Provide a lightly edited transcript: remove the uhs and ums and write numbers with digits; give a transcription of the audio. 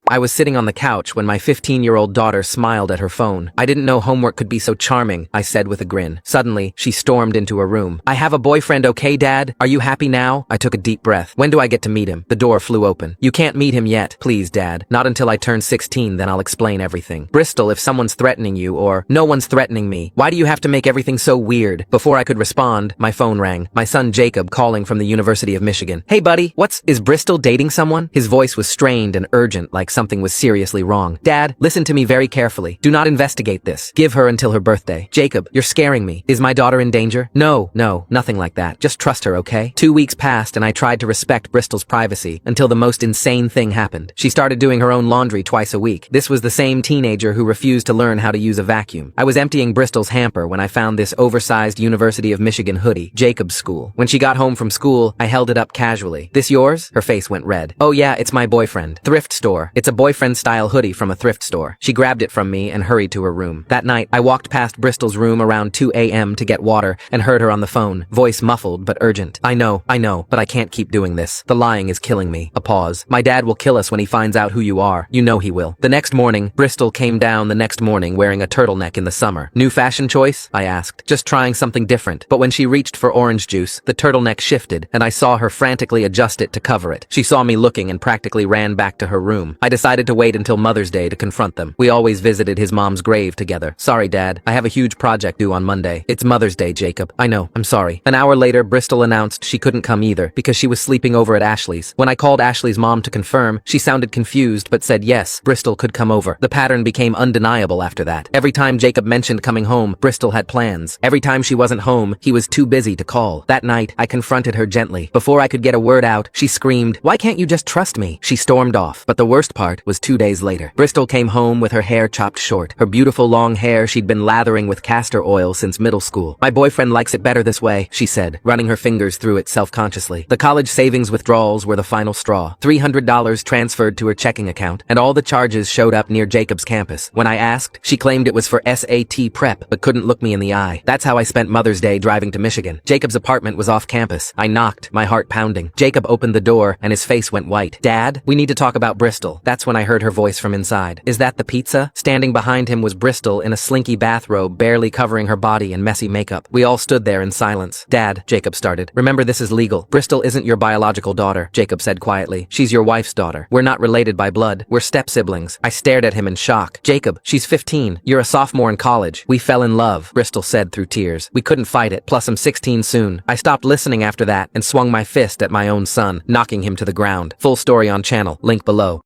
I was sitting on the couch when my 15-year-old daughter smiled at her phone. I didn't know homework could be so charming, I said with a grin. Suddenly, she stormed into her room. I have a boyfriend, okay, Dad? Are you happy now? I took a deep breath. When do I get to meet him? The door flew open. You can't meet him yet. Please, Dad. Not until I turn 16, then I'll explain everything. Bristol, if someone's threatening you or no one's threatening me, why do you have to make everything so weird? Before I could respond, my phone rang. My son Jacob calling from the University of Michigan. Hey buddy, is Bristol dating someone? His voice was strained and urgent, like something was seriously wrong. Dad, listen to me very carefully. Do not investigate this. Give her until her birthday. Jacob, you're scaring me. Is my daughter in danger? No, nothing like that. Just trust her, okay? 2 weeks passed and I tried to respect Bristol's privacy until the most insane thing happened. She started doing her own laundry twice a week. This was the same teenager who refused to learn how to use a vacuum. I was emptying Bristol's hamper when I found this oversized University of Michigan hoodie, Jacob's school. When she got home from school, I held it up casually. This yours? Her face went red. Oh yeah, it's my boyfriend. Thrift store. It's a boyfriend-style hoodie from a thrift store. She grabbed it from me and hurried to her room. That night, I walked past Bristol's room around 2 a.m. to get water and heard her on the phone, voice muffled but urgent. I know, but I can't keep doing this. The lying is killing me. A pause. My dad will kill us when he finds out who you are. You know he will. The next morning, Bristol came down the next morning wearing a turtleneck in the summer. New fashion choice? I asked. Just trying something different. But when she reached for orange juice, the turtleneck shifted, and I saw her frantically adjust it to cover it. She saw me looking and practically ran back to her room. I decided to wait until Mother's Day to confront them. We always visited his mom's grave together. Sorry, Dad. I have a huge project due on Monday. It's Mother's Day, Jacob. I know. I'm sorry. An hour later, Bristol announced she couldn't come either because she was sleeping over at Ashley's. When I called Ashley's mom to confirm, she sounded confused but said yes, Bristol could come over. The pattern became undeniable after that. Every time Jacob mentioned coming home, Bristol had plans. Every time she wasn't home, he was too busy to call. That night, I confronted her gently. Before I could get a word out, she screamed, "Why can't you just trust me?" She stormed off. But the worst part was 2 days later. Bristol came home with her hair chopped short. Her beautiful long hair she'd been lathering with castor oil since middle school. My boyfriend likes it better this way, she said, running her fingers through it self-consciously. The college savings withdrawals were the final straw. $300 transferred to her checking account, and all the charges showed up near Jacob's campus. When I asked, she claimed it was for SAT prep, but couldn't look me in the eye. That's how I spent Mother's Day driving to Michigan. Jacob's apartment was off campus. I knocked, my heart pounding. Jacob opened the door, and his face went white. Dad, we need to talk about Bristol. That's when I heard her voice from inside. Is that the pizza? Standing behind him was Bristol in a slinky bathrobe, barely covering her body in messy makeup. We all stood there in silence. Dad, Jacob started. Remember, this is legal. Bristol isn't your biological daughter, Jacob said quietly. She's your wife's daughter. We're not related by blood. We're step-siblings. I stared at him in shock. Jacob, she's 15. You're a sophomore in college. We fell in love, Bristol said through tears. We couldn't fight it, plus I'm 16 soon. I stopped listening after that and swung my fist at my own son, knocking him to the ground. Full story on channel, link below.